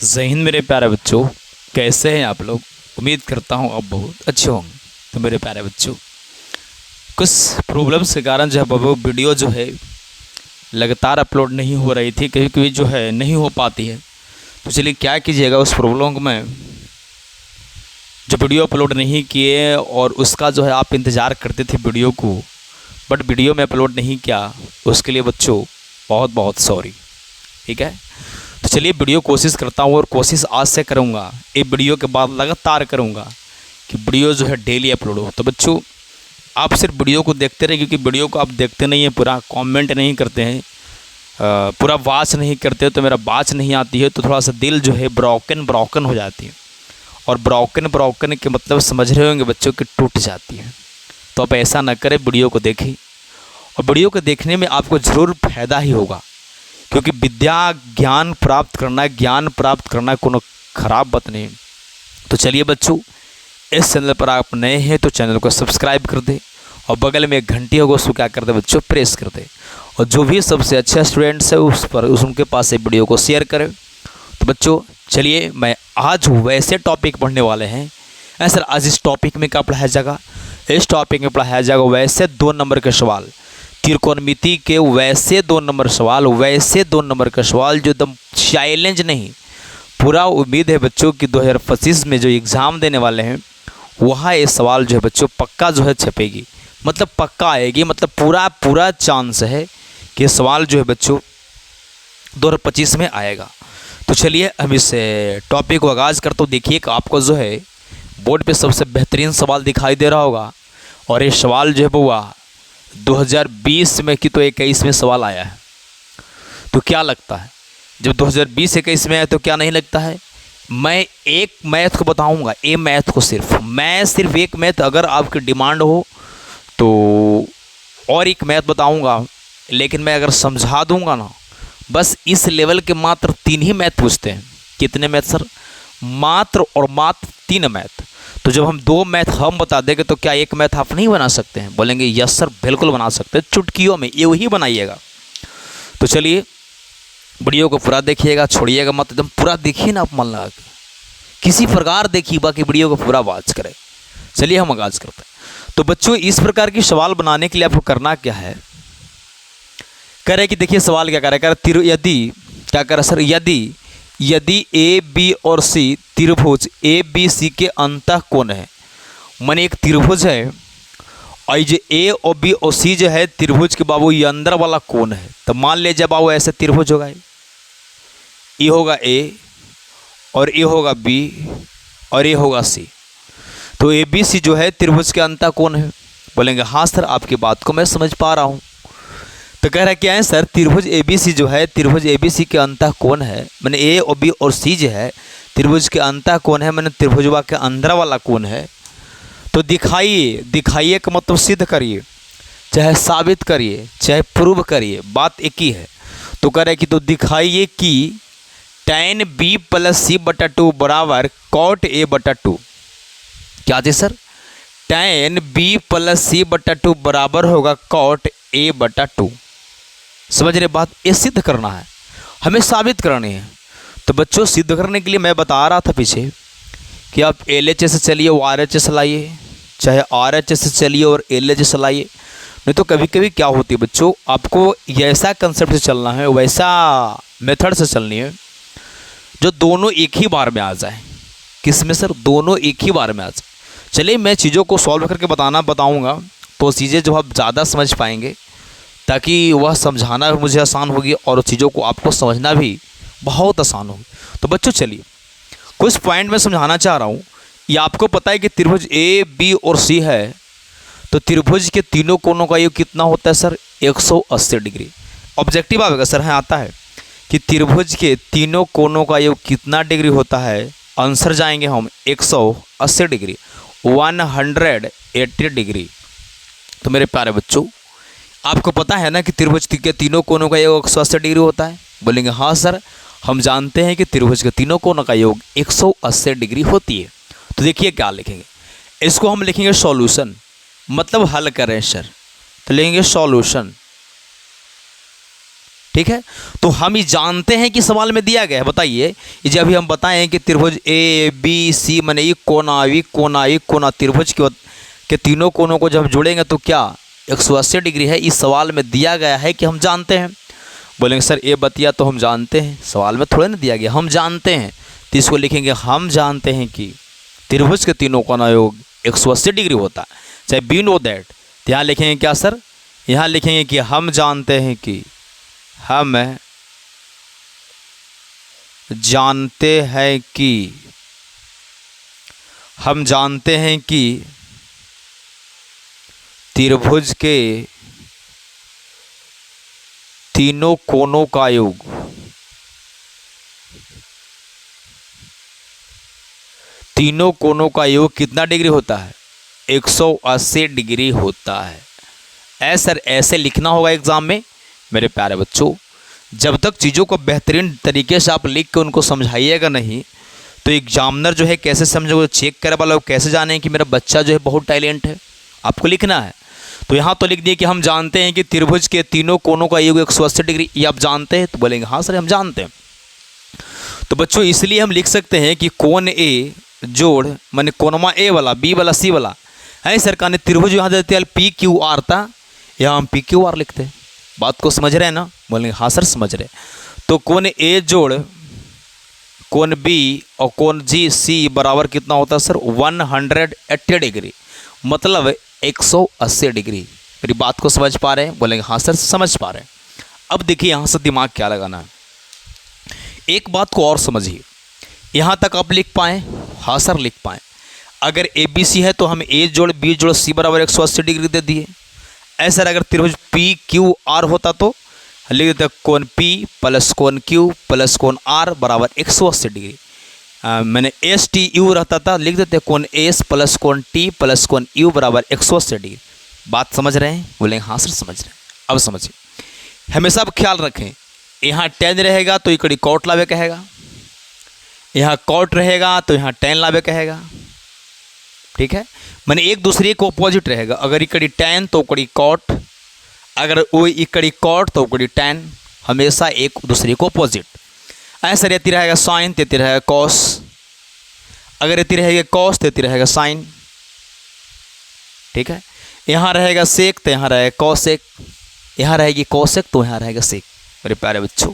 जय हिंद मेरे प्यारे बच्चों, कैसे हैं आप लोग। उम्मीद करता हूँ आप बहुत अच्छे होंगे। तो मेरे प्यारे बच्चों, कुछ प्रॉब्लम्स के कारण जो है वो वीडियो जो है लगातार अपलोड नहीं हो रही थी, कभी कभी जो है नहीं हो पाती है। तो चलिए क्या कीजिएगा, उस प्रॉब्लम में जो वीडियो अपलोड नहीं किए और उसका जो है आप इंतज़ार करते थे वीडियो को, बट वीडियो में अपलोड नहीं किया, उसके लिए बच्चों बहुत बहुत सॉरी। ठीक है, तो चलिए वीडियो कोशिश करता हूँ और कोशिश आज से करूँगा, एक वीडियो के बाद लगातार करूँगा कि वीडियो जो है डेली अपलोड हो। तो बच्चों आप सिर्फ वीडियो को देखते रहे, क्योंकि वीडियो को आप देखते नहीं हैं, पूरा कमेंट नहीं करते हैं, पूरा वॉच नहीं करते, तो मेरा वॉच नहीं आती है, तो थोड़ा सा दिल जो है ब्रोकन हो जाती है। और ब्रोकन के मतलब समझ रहे होंगे बच्चों कि टूट जाती है। तो आप ऐसा ना करें, वीडियो को देखें, और वीडियो को देखने में आपको ज़रूर फायदा ही होगा, क्योंकि विद्या ज्ञान प्राप्त करना कोनो खराब बात नहीं। तो चलिए बच्चों, इस चैनल पर आप नए हैं तो चैनल को सब्सक्राइब कर दें, और बगल में एक घंटी होगा उसको क्या कर दे बच्चों, प्रेस कर दे, और जो भी सबसे अच्छे स्टूडेंट्स है उनके पास ये वीडियो को शेयर करें। तो बच्चों चलिए, मैं आज वैसे टॉपिक पढ़ने वाले हैं। सर आज इस टॉपिक में क्या पढ़ाया जाएगा, इस टॉपिक में पढ़ाया जाएगा वैसे 2 नंबर के सवाल, त्रिकोणमिति के वैसे 2 नंबर सवाल, वैसे 2 नंबर का सवाल जो एकदम चैलेंज नहीं। पूरा उम्मीद है बच्चों कि 2025 में जो एग्ज़ाम देने वाले हैं वहाँ ये सवाल जो है बच्चों पक्का जो है छपेगी, मतलब पक्का आएगी, मतलब पूरा चांस है कि ये सवाल जो है बच्चों 2025 में आएगा। तो चलिए हम इस टॉपिक को आगाज़ करते हो। देखिए कि आपको जो है बोर्ड पे सबसे बेहतरीन सवाल दिखाई दे रहा होगा, और ये सवाल जो है वो 2020 में कि तो 21 में सवाल आया है। तो क्या लगता है, जब 2020-21 में आया तो क्या नहीं लगता है। मैं एक मैथ को बताऊंगा, ये मैथ को सिर्फ एक मैथ अगर आपकी डिमांड हो तो और एक मैथ बताऊंगा, लेकिन मैं अगर समझा दूंगा ना, बस इस लेवल के मात्र 3 ही मैथ पूछते हैं। कितने मैथ सर, मात्र 3 मैथ। तो जब हम 2 मैथ हम बता देंगे तो क्या एक मैथ आप नहीं बना सकते हैं। बोलेंगे यस सर बिल्कुल बना सकते हैं, चुटकियों में ये वही बनाइएगा। तो चलिए वीडियो को पूरा देखिएगा, छोड़िएगा मत, एकदम पूरा देखिए ना आप, मन लगा के किसी प्रकार देखिए, बाकी वीडियो को पूरा वॉच करें। चलिए हम आगाज करते हैं। तो बच्चों इस प्रकार की सवाल बनाने के लिए आपको करना क्या है, कह रहे कि देखिए सवाल क्या कर रहा है, यदि क्या कर रहा है सर, यदि ए बी और सी त्रिभुज ए बी सी के अंतः कोण है। माने एक त्रिभुज है और ये ए और बी और सी जो है त्रिभुज के बाबू ये अंदर वाला कोण है। तो मान लीजिए जब बाबू ऐसे त्रिभुज होगा, ये होगा ए और ये होगा बी और ये होगा सी, तो ए बी सी जो है त्रिभुज के अंतः कोण है। बोलेंगे हाँ सर आपकी बात को मैं समझ पा रहा हूँ। तो कह रहा क्या है सर, त्रिभुज ए बी सी जो है, त्रिभुज ए बी सी के अंतः कोण है, मैंने ए और बी और सी जो है त्रिभुज के अंतः कोण है, मैंने त्रिभुजवा के अंदर वाला कोण है। तो दिखाइए का मतलब सिद्ध करिए, चाहे साबित करिए, चाहे प्रूव करिए, बात एक ही है। तो कह रहे कि तो दिखाइए कि tan b + c/2 बराबर cot a/2। क्या थे सर, tan b + c/2 बराबर होगा cot a/2। समझ रहे बात, ये सिद्ध करना है, हमें साबित करनी है। तो बच्चों सिद्ध करने के लिए मैं बता रहा था पीछे कि आप LHS से चलिए और RHS लाइए, चाहे RHS से चलिए और LHS लाइए। नहीं तो कभी कभी क्या होती है बच्चों, आपको ऐसा कंसेप्ट से चलना है, वैसा मेथड से चलनी है जो दोनों एक ही बार में आ जाए। किस में सर, दोनों एक ही बार में आ जाए। चलिए मैं चीज़ों को सॉल्व करके बताऊंगा तो चीज़ें जो आप ज़्यादा समझ पाएंगे, ताकि वह समझाना भी मुझे आसान होगी और चीज़ों को आपको समझना भी बहुत आसान होगी। तो बच्चों चलिए कुछ पॉइंट में समझाना चाह रहा हूँ। ये आपको पता है कि त्रिभुज ए बी और सी है, तो त्रिभुज के तीनों कोणों का योग कितना होता है सर, 180 डिग्री। ऑब्जेक्टिव आएगा सर, हाँ आता है कि त्रिभुज के तीनों कोणों का योग कितना डिग्री होता है। आंसर जाएंगे हम 180 डिग्री, 180 डिग्री। तो मेरे प्यारे बच्चों आपको पता है ना कि त्रिभुज के तीनों कोणों का योग 180 डिग्री होता है। बोलेंगे हाँ सर हम जानते हैं कि त्रिभुज के तीनों कोणों का योग 180 डिग्री होती है। तो देखिए क्या लिखेंगे, इसको हम लिखेंगे सॉल्यूशन, मतलब हल करें सर। तो लिखेंगे सॉल्यूशन। ठीक है, तो हम ये जानते हैं कि सवाल में दिया गया है। बताइए, ये जब भी हम बताएं कि त्रिभुज ए बी सी माने एक कोना त्रिभुज के तीनों कोनों को जब जोड़ेंगे तो क्या 180 डिग्री है। इस सवाल में दिया गया है कि हम जानते हैं। बोलेंगे सर ये बतिया तो हम जानते हैं, सवाल में थोड़ा ना दिया गया, हम जानते हैं। तो इसको लिखेंगे हम जानते हैं कि त्रिभुज के तीनों कोना योग 180 डिग्री होता है, चाहे बी नो दैट। तो यहाँ लिखेंगे क्या सर, यहाँ लिखेंगे कि हम जानते हैं कि हम जानते हैं कि त्रिभुज के तीनों कोनों का योग कितना डिग्री होता है, 180 डिग्री होता है। सर ऐसे लिखना होगा एग्जाम में मेरे प्यारे बच्चों। जब तक चीज़ों को बेहतरीन तरीके से आप लिख के उनको समझाइएगा नहीं तो एग्जामिनर जो है कैसे समझेगा, चेक करे वाला कैसे जाने कि मेरा बच्चा जो है बहुत टैलेंट है। आपको लिखना है तो यहाँ तो लिख दिए कि हम जानते हैं कि त्रिभुज के तीनों कोनों का योग 180 डिग्री, ये आप जानते हैं। तो बोलेंगे हाँ सर हम जानते हैं। तो बच्चों इसलिए हम लिख सकते हैं कि कोण ए जोड़ माने कोनमा ए वाला बी वाला सी वाला है सरकार ने त्रिभुज यहाँ देते हैं पी क्यू आर था, यहाँ हम पी क्यू आर लिखते हैं। बात को समझ रहे हैं ना, बोलेंगे हाँ सर समझ रहे। तो कोण ए जोड़ कोण बी और कोण जी सी बराबर कितना होता है सर 180 डिग्री, मतलब 180 डिग्री। मेरी बात को समझ पा रहे हैं, बोलेंगे हाँ सर समझ पा रहे हैं। अब देखिए यहाँ से दिमाग क्या लगाना है, एक बात को और समझिए। यहाँ तक आप लिख पाएँ, हाँ सर लिख पाएँ। अगर ए बी सी है तो हम ए जोड़ बी जोड़ सी बराबर 180 डिग्री दे दिए। ऐसा अगर त्रिभुज पी क्यू आर होता तो लिख देते कोण पी प्लस कोण क्यू प्लस कोण आर बराबर 180 डिग्री। मैंने एस टी यू रहता था, लिख देते कोण एस प्लस कोण टी प्लस कोण यू बराबर 180 डिग्री। बात समझ रहे हैं, बोलेंगे हाँ सर समझ रहे हैं। अब समझिए, हमेशा आप ख्याल रखें, यहाँ टेन रहेगा तो इकड़ी कॉट लावे कहेगा, यहाँ कॉट रहेगा तो यहाँ टेन लावे कहेगा। ठीक है, मैंने एक दूसरे को अपोजिट रहेगा। अगर इकड़ी टेन तो उकड़ी कॉट, अगर वो इकड़ी कॉट तो उकड़ी टेन, हमेशा एक दूसरे को अपोजिट। ऐसा रहती रहेगा साइन तेती रहेगा कॉस, अगर रहती रहेगा कॉस तेती रहेगा साइन। ठीक है, यहाँ रहेगा सेक तो यहाँ रहेगा कॉसेक, यहाँ रहेगी कॉसेक तो यहाँ रहेगा सेक। मेरे प्यारे बच्चों,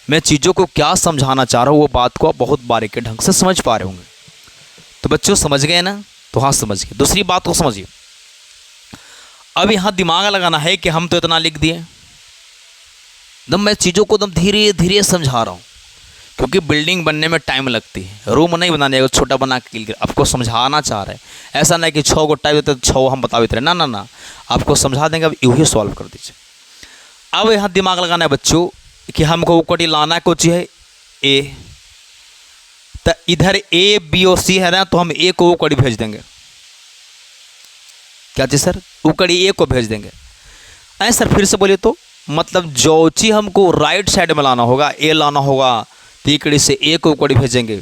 मैं चीज़ों को क्या समझाना चाह रहा हूँ वो बात को आप बहुत बारीकी ढंग से समझ पा रहे होंगे। तो बच्चों समझ गए ना, तो हाँ समझ गए। दूसरी बात को समझिए, अब यहाँ दिमाग लगाना है कि हम तो इतना लिख दिए, एकदम मैं चीज़ों को एकदम धीरे धीरे समझा रहा हूँ, क्योंकि बिल्डिंग बनने में टाइम लगती है। रूम नहीं बनाने का छोटा बना के आपको समझाना चाह रहे हैं। ऐसा नहीं कि 6 को टाइप देते तो 6 हम बता देते रहे, ना, आपको समझा देंगे। अब यूँ ही सॉल्व कर दीजिए। अब यहाँ दिमाग लगाना है बच्चों कि हमको उकड़ी लाना कुछ है ए, तो इधर ए बी और सी है ना, तो हम ए को उकड़ी भेज देंगे। क्या चीज सर, उकड़ी ए को भेज देंगे। ऐ सर फिर से बोलिए तो, मतलब जो चीज हमको राइट साइड में लाना होगा, ए लाना होगा तो इकड़ी से ए को उकड़ी भेजेंगे,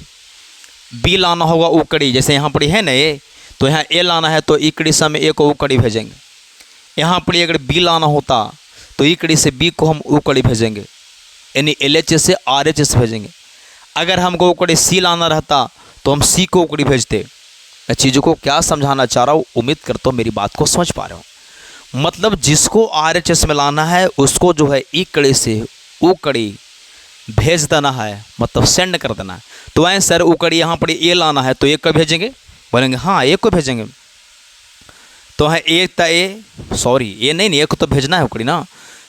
बी लाना होगा उकड़ी, जैसे यहाँ पड़ी है ना ए, तो यहाँ ए लाना है तो इकड़ी से हम ए को उकड़ी भेजेंगे। यहाँ पड़ी अगर बी लाना होता तो इकड़ी से बी को हम उकड़ी भेजेंगे, यानी एल एच से आर एच से भेजेंगे। अगर हमको उकड़ी सी लाना रहता तो हम सी को उकड़ी भेजते। मैं चीज़ों को क्या समझाना चाह रहा हूँ, उम्मीद करता हूँ मेरी बात को समझ पा रहे हो। मतलब जिसको आर एच एस में लाना है उसको जो है इकड़ी से उकड़ी भेज देना है, मतलब सेंड कर देना है। तो ऐ सर उकड़ी यहाँ पर ए लाना है तो एक को भेजेंगे, बोलेंगे हाँ एक को भेजेंगे। तो है एक था ए, सॉरी ये नहीं एक तो भेजना है उकड़ी ना,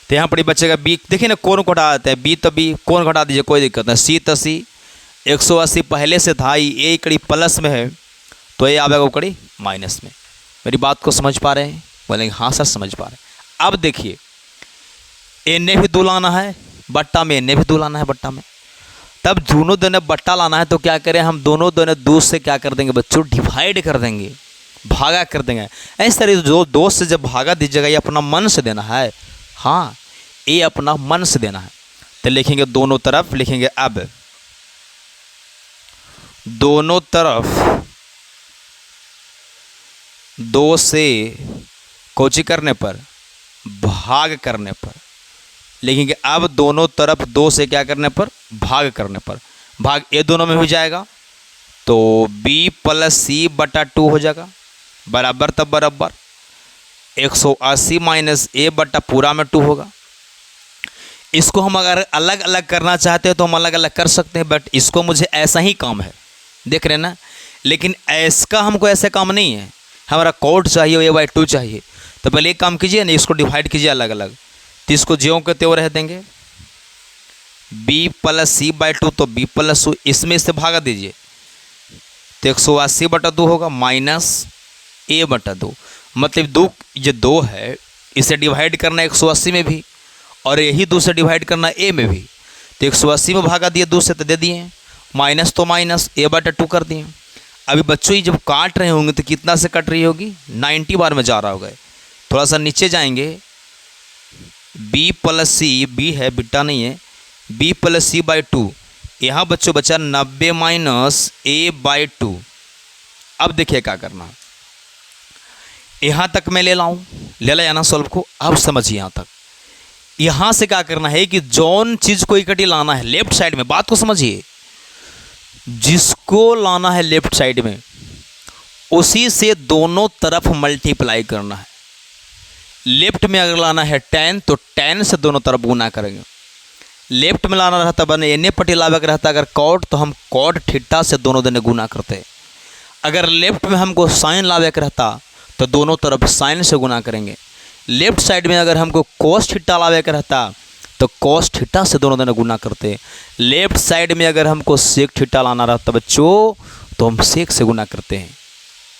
तो यहाँ पर बचेगा बी। देखिए ना कौन घटा देते हैं, बी तो बी, कौन घटा दीजिए कोई दिक्कत नहीं। सी तो सी, 180 पहले से था, ए इकड़ी प्लस में है तो ये आवेगा उकड़ी माइनस में। मेरी बात को समझ पा रहे हैं, बोलेंगे हाँ सर समझ पा रहे हैं। अब देखिए एने भी 2 लाना है बट्टा में, एने भी 2 लाना है बट्टा में, तब दोनों दोनों बट्टा लाना है तो क्या करें हम, दोनों दोनों 2 से क्या कर देंगे बच्चों, डिवाइड कर देंगे, भागा कर देंगे। ऐसे तरह जो 2 से जब भागा दीजिएगा, ये अपना मन से देना है, हाँ ये अपना मन से देना है। तो लिखेंगे दोनों तरफ, लिखेंगे अब दोनों तरफ 2 से कोची करने पर, भाग करने पर लिखेंगे अब दोनों तरफ 2 से क्या करने पर, भाग करने पर, भाग ए दोनों में हो जाएगा तो b प्लस सी बटा 2 हो जाएगा, बराबर तब बराबर 180 माइनस ए बटा पूरा में 2 होगा। इसको हम अगर अलग अलग करना चाहते हैं तो हम अलग अलग कर सकते हैं, बट इसको मुझे ऐसा ही काम है, देख रहे हैं ना। लेकिन इसका हमको ऐसे काम नहीं है, हमारा कोड चाहिए ए बाई 2 चाहिए। तो पहले एक काम कीजिए ना, इसको डिवाइड कीजिए अलग अलग, तो इसको ज्यों के त्यों रह देंगे b प्लस सी बाई 2, तो b प्लस टू इसमें इससे भागा दीजिए तो 180 बटा 2 होगा माइनस ए बटा 2, मतलब 2 ये 2 है, इसे डिवाइड करना 180 में भी और यही 2 से डिवाइड करना ए में भी, तो 180 में भागा दिए 2 से तो दे दिए, माइनस तो माइनस ए बटा 2 कर दिए। अभी बच्चों ये जब काट रहे होंगे तो कितना से कट रही होगी, 90 बार में जा रहा होगा। थोड़ा सा नीचे जाएंगे, b प्लस सी, b है बिट्टा नहीं है, b प्लस सी बाई 2, यहाँ बच्चों बचा 90 माइनस ए बाई 2। अब देखिए क्या करना, यहाँ तक मैं ले लाऊं, ले लाया ना सॉल्व को। अब समझिए यहाँ तक, यहाँ से क्या करना है कि जौन चीज़ को इकट्ठी लाना है लेफ्ट साइड में, बात को समझिए, जिसको लाना है लेफ्ट साइड में उसी से दोनों तरफ मल्टीप्लाई करना है। लेफ्ट में अगर लाना है 10 तो 10 से दोनों तरफ गुना करेंगे। लेफ्ट में लाना रहता बने एने पटी लावे का रहता अगर कॉट, तो हम कॉट थीटा से दोनों दिन गुना करते। अगर लेफ्ट में हमको साइन लावे का रहता तो दोनों तरफ साइन से गुना करेंगे। लेफ्ट साइड में अगर हमको कोस थीटा लावे का रहता तो कोस थीटा से दोनों दिन गुना करते। लेफ्ट साइड में अगर हमको सेक थीटा लाना रहता बच्चों तो हम सेक से गुना करते हैं।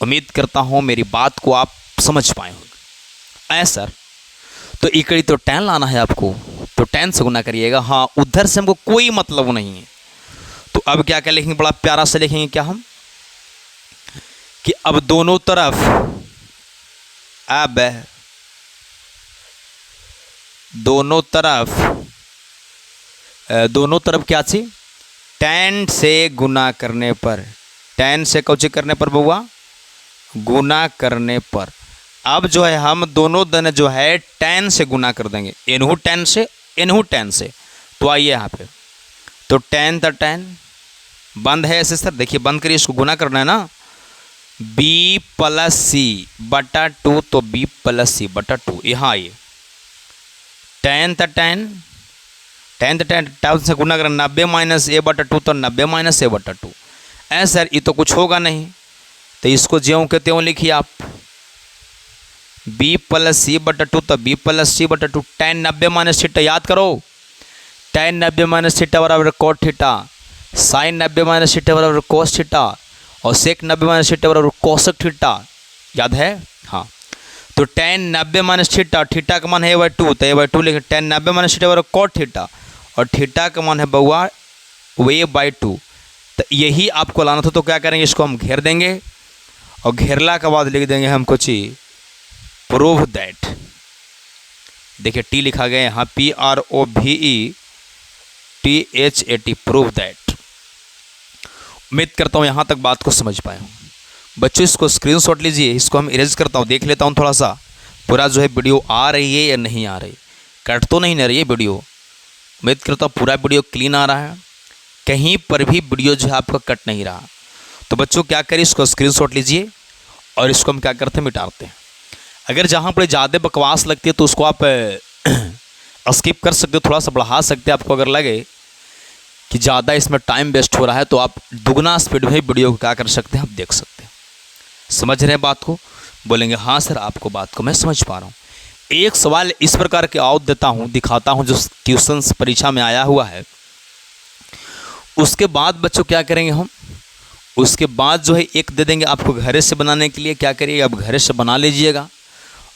उम्मीद करता हूँ मेरी बात को आप समझ पाए होंगे। सर तो इकड़ी तो 10 लाना है आपको तो 10 से गुना करिएगा। हाँ, उधर से हमको कोई मतलब नहीं है। तो अब क्या क्या लिखेंगे, बड़ा प्यारा से लिखेंगे क्या हम कि अब दोनों तरफ क्या चीज 10 से गुना करने पर, 10 से कौची करने पर बउआ, गुना करने पर। अब जो है हम दोनों दिन जो है 10 से गुना कर देंगे, इनहू 10 से इनहू 10 से। तो आइए यहाँ पे, तो 10 तो 10 बंद है ऐसे। सर देखिए बंद करिए, इसको गुना करना है ना, b प्लस सी बटा 2 तो b प्लस सी बटा 2। यहाँ आइए 10 तो 10 10 से गुना करना, 90 माइनस ए बटा 2 तो 90 माइनस ए बटा 2। सर ये तो कुछ होगा नहीं, तो इसको ज्यों के त्यों लिखिए आप, b प्लस सी बटा 2 तो b प्लस सी बटा 2। 10 90 माइनस थीटा याद करो, 10 90 माइनस थीटा बराबर cot theta, sine 90 minus theta बराबर कोस थीटा और सेक 90 माइनस थीटा बराबर कोसेक थीटा। याद है? हाँ, तो 10 90 माइनस थीटा, थीटा का मान है a/2 तो a/2 लिखे। 10 90 माइनस थीटा बराबर कोट थीटा और थीटा का मान है बउआ a/2। तो यही आपको लाना था। तो क्या करेंगे, इसको हम घेर देंगे और घेरला के बाद लिख देंगे हम कुछ प्रूव दैट। देखिए टी लिखा गया यहाँ PROVETHAT, प्रूव दैट। उम्मीद करता हूँ यहाँ तक बात को समझ पाए हूँ बच्चों। इसको स्क्रीनशॉट लीजिए, इसको हम इरेज करता हूँ, देख लेता हूँ थोड़ा सा पूरा जो है वीडियो आ रही है या नहीं आ रही, कट तो नहीं ना रही है वीडियो। उम्मीद करता हूँ पूरा वीडियो क्लीन आ रहा है, कहीं पर भी वीडियो जो है आपका कट नहीं रहा। तो बच्चों क्या करिए, इसको स्क्रीनशॉट लीजिए और इसको हम क्या करते हैं, मिटाते हैं। अगर जहाँ पर ज़्यादा बकवास लगती है तो उसको आप स्किप कर सकते हो, थोड़ा सा बढ़ा सकते हैं। आपको अगर लगे कि ज़्यादा इसमें टाइम वेस्ट हो रहा है तो आप दुगना स्पीड में वीडियो को क्या कर सकते हैं, आप देख सकते हैं। समझ रहे हैं बात को? बोलेंगे हाँ सर आपको बात को मैं समझ पा रहा हूँ। एक सवाल इस प्रकार के और देता हूँ, दिखाता हूँ जो ट्यूशन परीक्षा में आया हुआ है। उसके बाद बच्चों क्या करेंगे हम, उसके बाद जो है एक दे देंगे आपको घरे से बनाने के लिए। क्या करिए, आप घरे से बना लीजिएगा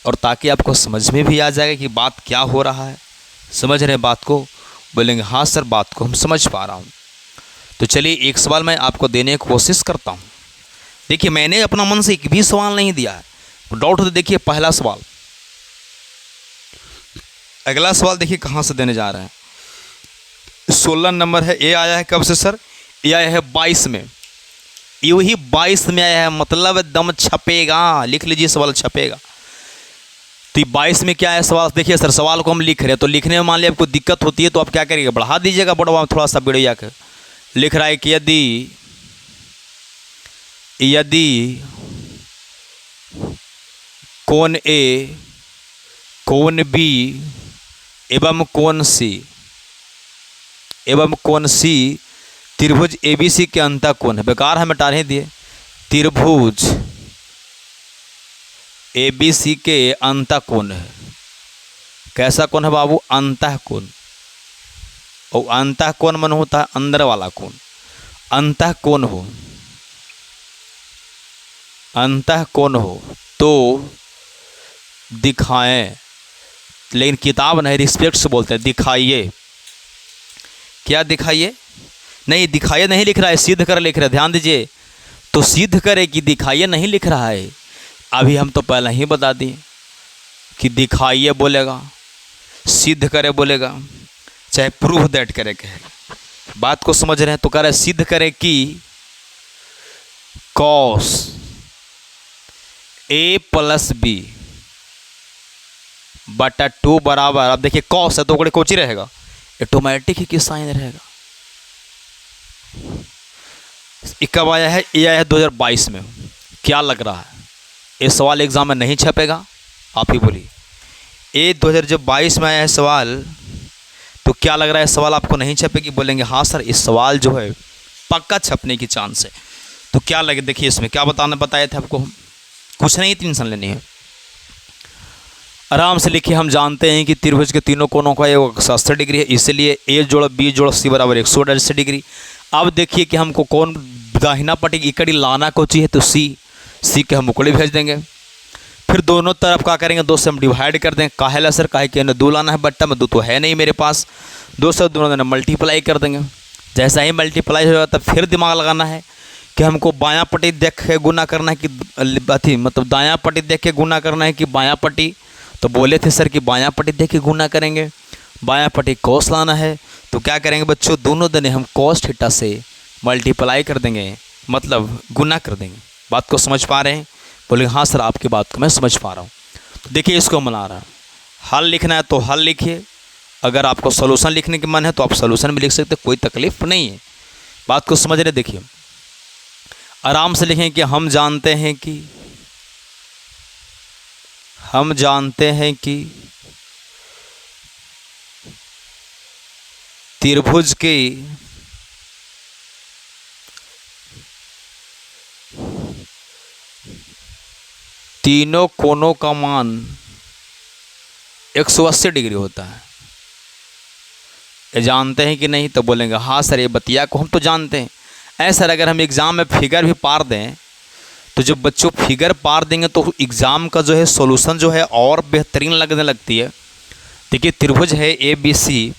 और ताकि आपको समझ में भी आ जाएगा कि बात क्या हो रहा है। समझ रहे हैं बात को? बोलेंगे हाँ सर बात को हम समझ पा रहा हूँ। तो चलिए एक सवाल मैं आपको देने की कोशिश करता हूँ। देखिए मैंने अपना मन से एक भी सवाल नहीं दिया है, डाउट हो तो देखिए पहला सवाल। अगला सवाल देखिए कहाँ से देने जा रहे हैं। 16 नंबर है, ए आया है कब से सर? ये आया है 22 में, यूँ ही 22 में आया है, मतलब एकदम छपेगा। लिख लीजिए सवाल छपेगा। तो ये 22 में क्या है सवाल, देखिए सर सवाल को हम लिख रहे हैं, तो लिखने में मान लिया आपको दिक्कत होती है तो आप क्या करिएगा, बढ़ा दीजिएगा बड़वा थोड़ा सा वीडियो के। लिख रहा है कि यदि कोण ए, कोण बी एवं कोण सी त्रिभुज एबीसी के अंतः कोण है, बेकार है मिटा नहीं दिए, त्रिभुज एबीसी के अंतः कोण है। कैसा कोण है बाबू, अंतः कोण। और अंतः कोण मन होता है अंदर वाला कोण, अंतः कोण हो, अंतः कोण हो तो दिखाएं, लेकिन किताब नहीं रिस्पेक्ट से बोलते हैं दिखाइए। क्या दिखाइए, नहीं दिखाइए नहीं लिख रहा है, सिद्ध कर लिख रहा है, ध्यान दीजिए। तो सिद्ध करे कि दिखाइए नहीं लिख रहा है, अभी हम तो पहले ही बता दिए कि दिखाइए बोलेगा, सिद्ध करे बोलेगा, चाहे प्रूफ दैट करे कहे। बात को समझ रहे हैं, तो कह रहे सिद्ध करे कि कॉस ए प्लस बी बटा 2 बराबर, अब देखिए कॉस है तो बड़े कोची रहेगा, ऑटोमेटिक ही किस साइन रहेगा। कब आया है, ये आया है 2022 में। क्या लग रहा है ये सवाल एग्जाम में नहीं छपेगा, आप ही बोलिए। ये 2022 में आया है सवाल, तो क्या लग रहा है सवाल आपको नहीं छपेगी, बोलेंगे हाँ सर इस सवाल जो है पक्का छपने की चांस है। तो क्या लगे, देखिए इसमें क्या बताए थे आपको, कुछ नहीं टेंशन लेनी है, आराम से लिखिए। हम जानते हैं कि त्रिभुज के तीनों कोणों का योग 180 डिग्री है, इसलिए ए जोड़ बी जोड़ सी बराबर 180 डिग्री। अब देखिए कि हमको कौन दाहिना पट्टी इकड़ी लाना को चाहिए, तो सी के हम उकड़ी भेज देंगे। फिर दोनों तरफ क्या करेंगे, 2 से हम डिवाइड कर देंगे। काहेला सर, काहे कि 2 लाना है बट्टा में, 2 तो है नहीं मेरे पास, 2 से दोनों मल्टीप्लाई कर देंगे। जैसा ही मल्टीप्लाई होगा तब फिर दिमाग लगाना है कि हमको बायां पट्टी देख के गुना करना है कि अथी मतलब दायां पट्टी देख के गुना करना है कि बायां पट्टी। तो बोले थे सर कि बायां पट्टी देख के गुना करेंगे, बायां पट्टी कॉस लाना है। तो क्या करेंगे बच्चों, दोनों दने हम कॉस थीटा से मल्टीप्लाई कर देंगे, मतलब गुना कर देंगे। बात को समझ पा रहे हैं, बोले हाँ सर आपकी बात को मैं समझ पा रहा हूँ। तो देखिए इसको बना रहा, हल लिखना है तो हल लिखिए, अगर आपको सोल्यूशन लिखने की मन है तो आप सोल्यूशन भी लिख सकते, कोई तकलीफ नहीं है। बात को समझ रहे, देखिए आराम से लिखें कि हम जानते हैं कि त्रिभुज के तीनों कोणों का मान 180 डिग्री होता है। ये जानते हैं कि नहीं, तो बोलेंगे हाँ सर ये बतिया को हम तो जानते हैं। ऐसा अगर हम एग्ज़ाम में फिगर भी पार दें तो जब बच्चों फिगर पार देंगे तो एग्ज़ाम का जो है सॉल्यूशन जो है और बेहतरीन लगने लगती है। देखिए त्रिभुज है ए बी सी,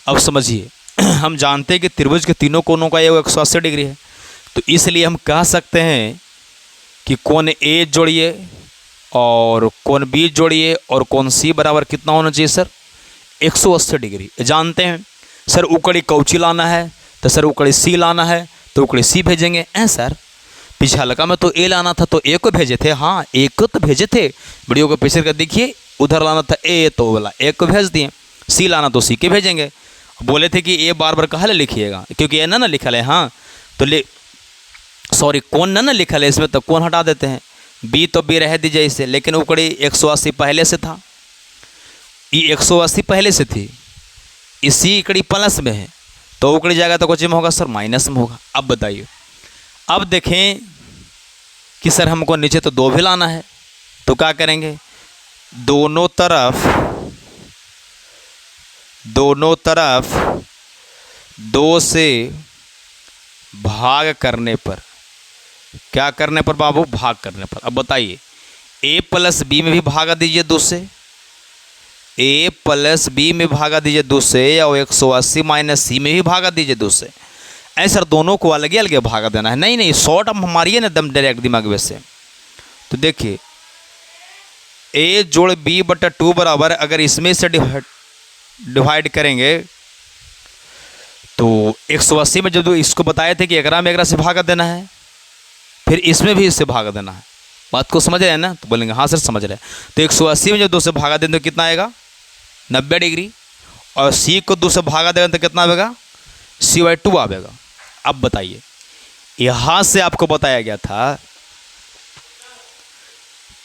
अब समझिए हम जानते हैं कि त्रिभुज के तीनों कोणों का ये 180 डिग्री है, तो इसलिए हम कह सकते हैं कि कोण ए जोड़िए और कोण बी जोड़िए और कोण सी बराबर कितना होना चाहिए सर, 180 डिग्री। जानते हैं सर उकड़ी कौची लाना है, तो सर उकड़ी सी लाना है तो उकड़ी सी भेजेंगे। सर पिछलका में तो ए लाना था तो ए को भेजे थे, हाँ ए को तो भेजे थे, वीडियो को पीछे कर देखिए, उधर लाना था ए तो बोला ए को भेज दिए, सी लाना तो सी के भेजेंगे। बोले थे कि ए बार बार कहाँ लिखिएगा क्योंकि ए ना लिखा है, हाँ तो सॉरी कोण ना लिखा है इसमें, तो कोण हटा देते हैं, बी तो बी रह दीजिए इसे, लेकिन उकड़ी 180 पहले से था, ये 180 पहले से थी, इसी इकड़ी प्लस में है तो उकड़ी जाएगा तो कुछ में होगा सर माइनस में होगा। अब बताइए, अब देखें कि सर हमको नीचे तो 2 भी लाना है, तो क्या करेंगे, दोनों तरफ 2 से भाग करने पर, क्या करने पर बाबू, भाग करने पर। अब बताइए a प्लस बी में भी भागा दीजिए 2 से, a प्लस बी में भागा दीजिए 2 से, और 180 माइनस सी में भी भागा दीजिए 2 से। ऐसा दोनों को अलग अलग भागा देना है, नहीं शॉर्ट हम हमारी है ना एकदम डायरेक्ट दिमाग में से। तो देखिए a जोड़ b बटा 2 बराबर, अगर इसमें से डिवाइड करेंगे तो 180 में जब इसको बताए थे कि एकरा में एकरा से भागा देना है, फिर इसमें भी इससे भाग देना है, बात को समझ रहे हैं ना? तो बोलेंगे हाँ सर समझ रहे हैं। तो 180 में जब 2 से भागा दें तो कितना आएगा? 90 डिग्री। और सी को 2 से भागा देंगे तो कितना आएगा? C/2 आएगा। अब बताइए, यहाँ से आपको बताया गया था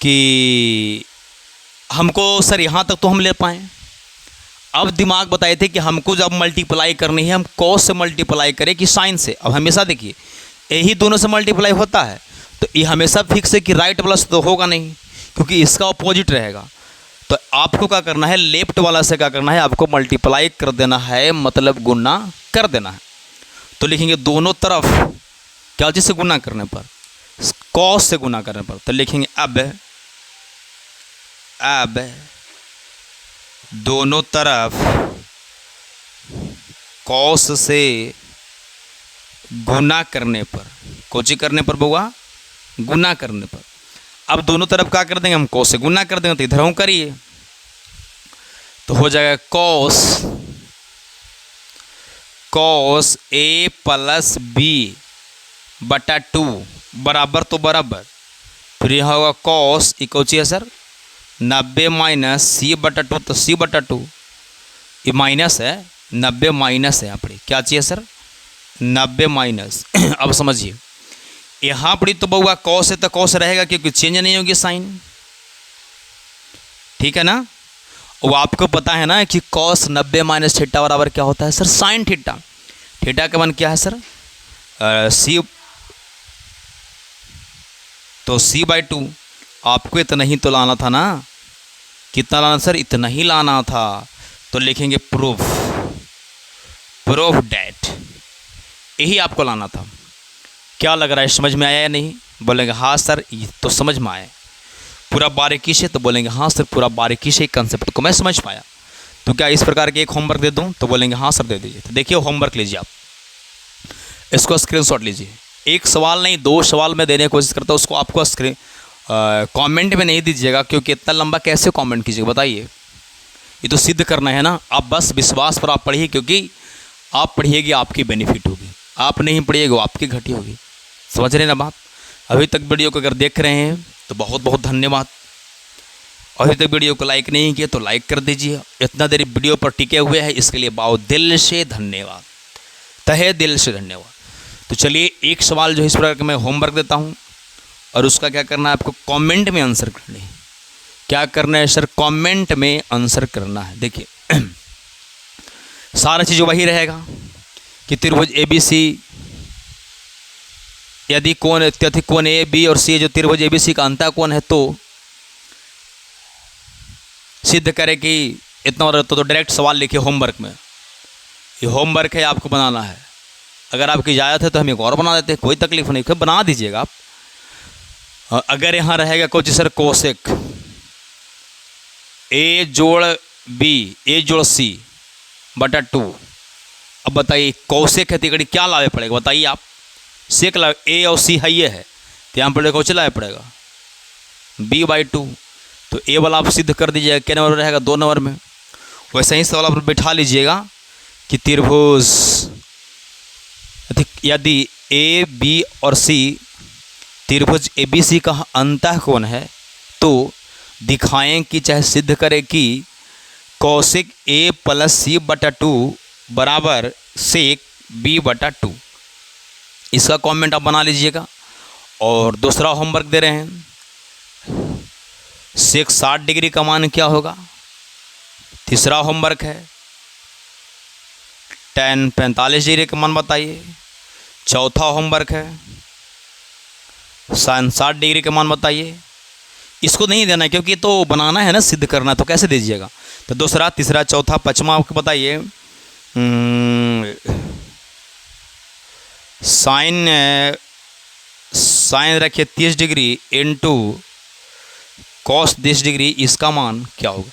कि हमको सर यहाँ तक तो हम ले पाए, अब दिमाग बताए थे कि हमको जब मल्टीप्लाई करनी है हम कॉस से मल्टीप्लाई करें कि साइन से। अब हमेशा देखिए यही दोनों से मल्टीप्लाई होता है, तो ये हमेशा फिक्स है कि राइट प्लस तो होगा नहीं, क्योंकि इसका अपोजिट रहेगा। तो आपको क्या करना है, लेफ्ट वाला से क्या करना है, आपको मल्टीप्लाई कर देना है, मतलब गुना कर देना है। तो लिखेंगे दोनों तरफ क्या चीज़ से गुना करने पर, कॉस से गुना करने पर। तो लिखेंगे अब दोनों तरफ कॉस से गुना करने पर, कोची करने पर बउआ, गुना करने पर। अब दोनों तरफ क्या कर देंगे, हम कॉस से गुना कर देंगे। तो इधर हम करिए तो हो जाएगा कॉस A + B/2 बराबर तो बराबर। फिर यहाँ होगा कॉस इकोची है सर 90 - C/2, तो C/2 ये माइनस है, 90 माइनस है यहाँ पर, क्या चाहिए सर 90 माइनस। अब समझिए यहाँ पर तो बउआ कॉस है तो कॉस रहेगा, क्योंकि चेंज नहीं होगी साइन, ठीक है ना। वो आपको पता है ना कि कॉस 90 - थीटा बराबर क्या होता है सर, साइन थीटा। थीटा का मान क्या है सर C, तो C/2। आपको इतना ही तो लाना था ना, कितना लाना सर, इतना ही लाना था। तो लिखेंगे प्रूफ डैट, यही आपको लाना था। क्या लग रहा है, समझ में आया या नहीं? बोलेंगे हाँ सर ये तो समझ में आया पूरा बारीकी से। तो बोलेंगे हाँ सर पूरा बारीकी से कंसेप्ट को मैं समझ पाया। तो क्या इस प्रकार के एक होमवर्क दे दूं? तो बोलेंगे हाँ सर दे दीजिए। तो देखिए होमवर्क लीजिए, आप इसको स्क्रीनशॉट लीजिए। एक सवाल नहीं 2 सवाल मैं देने की कोशिश करता हूँ, उसको आपको कमेंट में नहीं दीजिएगा, क्योंकि इतना लंबा कैसे कमेंट कीजिएगा बताइए। ये तो सिद्ध करना है ना। आप बस विश्वास पर आप पढ़िए, क्योंकि आप पढ़िएगी आपकी बेनिफिट होगी, आप नहीं पढ़िएगा वो आपकी घटी होगी। समझ रहे हैं ना बात? अभी तक वीडियो को अगर देख रहे हैं तो बहुत बहुत धन्यवाद। अभी तक वीडियो को लाइक नहीं किया तो लाइक कर दीजिए। इतना देर वीडियो पर टिके हुए हैं इसके लिए बहुत दिल से धन्यवाद, तहे दिल से धन्यवाद। तो चलिए एक सवाल जो इस प्रकार का मैं होमवर्क देता हूँ, और उसका क्या करना है आपको कमेंट में आंसर करना है। क्या करना है सर, कमेंट में आंसर करना है। देखिए सारा चीज़ वही रहेगा कि त्रिभुज ABC यदि कोण अत्यधिक कोण AB और C जो त्रिभुज ABC का अंतः कोण है, तो सिद्ध करे कि इतना हो रहा। तो डायरेक्ट सवाल लिखिए होमवर्क में, ये होमवर्क है आपको बनाना है। अगर आपकी इजाज़त है तो हम एक और बना देते हैं, कोई तकलीफ नहीं, कोई बना दीजिएगा आप। अगर यहाँ रहेगा कुछ sir cosec A + B A + C/2। अब बताइए कोसेक है तिकड़ी क्या लावे पड़ेगा बताइए आप, सेक ला A और C है ये है, तो यहाँ पर कौन लावे पड़ेगा B/2। तो A वाला आप सिद्ध कर दीजिएगा, क्या नंबर रहेगा 2 नंबर में। वैसे ही सवाल आप बैठा लीजिएगा कि त्रिभुज यदि A B और C त्रिभुज ABC का अंतः कोण है, तो दिखाएं कि चाहे सिद्ध करें कि कोसेक A + C/2 बराबर सेक B/2। इसका कमेंट आप बना लीजिएगा। और दूसरा होमवर्क दे रहे हैं, सेक 60 डिग्री का मान क्या होगा। तीसरा होमवर्क है tan 45 डिग्री का मान बताइए। चौथा होमवर्क है sin 60 डिग्री का मान बताइए। इसको नहीं देना क्योंकि तो बनाना है ना, सिद्ध करना, तो कैसे दीजिएगा। तो दूसरा, तीसरा, चौथा, पांचवा आपको बताइए। साइन रखिए 30 डिग्री इंटू कॉस 30 डिग्री, इसका मान क्या होगा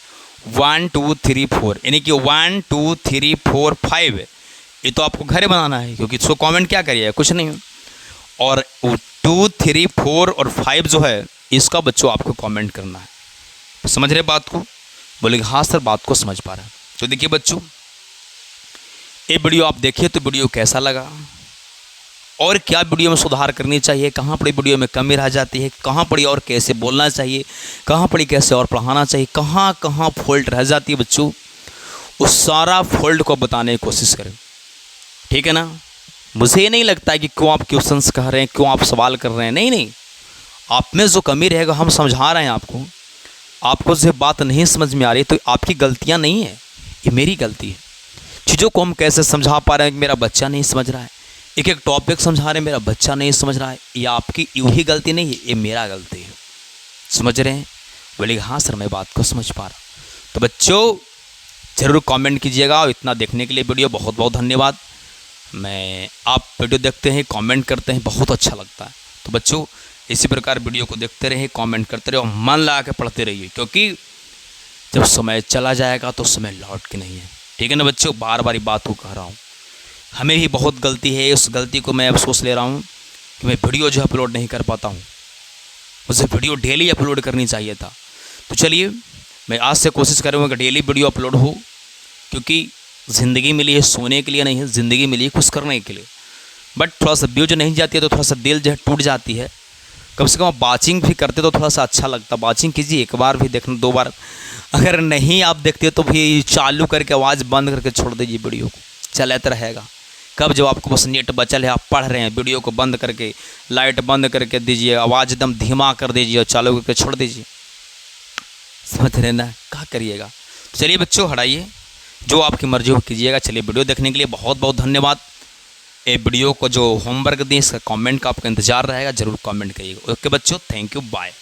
1 2 3 4, यानी कि 1 2 3 4 5। ये तो आपको घर बनाना है, क्योंकि इसको कमेंट क्या करिए कुछ नहीं। और 2 3 4 और 5 जो है इसका बच्चों आपको कमेंट करना है। समझ रहे बात को? बोलेंगे हाँ सर बात को समझ पा रहे हैं। तो देखिए बच्चों, ये वीडियो आप देखिए तो वीडियो कैसा लगा और क्या वीडियो में सुधार करनी चाहिए, कहाँ पर वीडियो में कमी रह जाती है, कहाँ पर और कैसे बोलना चाहिए, कहाँ पर कैसे और पढ़ाना चाहिए, कहाँ कहाँ फॉल्ट रह जाती है बच्चों, उस सारा फॉल्ट को बताने की कोशिश करें। ठीक है ना। मुझे ये नहीं लगता है कि क्यों आप क्वेश्चंस कह रहे हैं, क्यों आप सवाल कर रहे हैं, नहीं नहीं, आप में जो कमी रहेगा हम समझा रहे हैं आपको। आपको जो बात नहीं समझ में आ रही तो आपकी गलतियाँ नहीं है, ये मेरी गलती है। चीज़ों को हम कैसे समझा पा रहे हैं कि मेरा बच्चा नहीं समझ रहा है, एक एक टॉपिक समझा रहे हैं मेरा बच्चा नहीं समझ रहा है, ये आपकी यूँ ही गलती नहीं है, ये मेरा गलती है। समझ रहे हैं? बोले हाँ सर मैं बात को समझ पा रहा। तो बच्चों ज़रूर कमेंट कीजिएगा, और इतना देखने के लिए वीडियो बहुत बहुत धन्यवाद। मैं आप वीडियो देखते हैं, कमेंट करते हैं, बहुत अच्छा लगता है। तो बच्चों इसी प्रकार वीडियो को देखते रहिए, कमेंट करते रहिए और मन लगा के पढ़ते रहिए, क्योंकि जब समय चला जाएगा तो समय लौट के नहीं है। ठीक है ना बच्चों, बार बार बात को कह रहा हूँ, हमें भी बहुत गलती है, उस गलती को मैं अफसोस ले रहा हूँ कि मैं वीडियो जो अपलोड नहीं कर पाता हूँ। मुझे वीडियो डेली अपलोड करनी चाहिए था। तो चलिए मैं आज से कोशिश करूँगा कि डेली वीडियो अपलोड हो, क्योंकि ज़िंदगी मिली है सोने के लिए नहीं है, ज़िंदगी मिली है कुछ करने के लिए। बट थोड़ा सा व्यूज नहीं जाती है तो थोड़ा सा दिल जो है टूट जाती है। कम से कम आप वाचिंग भी करते तो थोड़ा सा अच्छा लगता। वाचिंग कीजिए, एक बार भी देखना, 2 बार, अगर नहीं आप देखते तो भी चालू करके आवाज़ बंद करके छोड़ दीजिए, वीडियो को चलाते रहेगा। कब जब आपको बस नेट बचल है, आप पढ़ रहे हैं, वीडियो को बंद करके लाइट बंद करके दीजिए, आवाज़ एकदम धीमा कर दीजिए और चालू करके छोड़ दीजिए। समझ रहे ना, क्या करिएगा। चलिए बच्चों हटाइए, जो आपकी मर्जी हो कीजिएगा। चलिए वीडियो देखने के लिए बहुत बहुत धन्यवाद। ये वीडियो को जो होमवर्क दें इसका कमेंट का आपका इंतजार रहेगा, ज़रूर कमेंट करिएगा। ओके बच्चों, थैंक यू, बाय।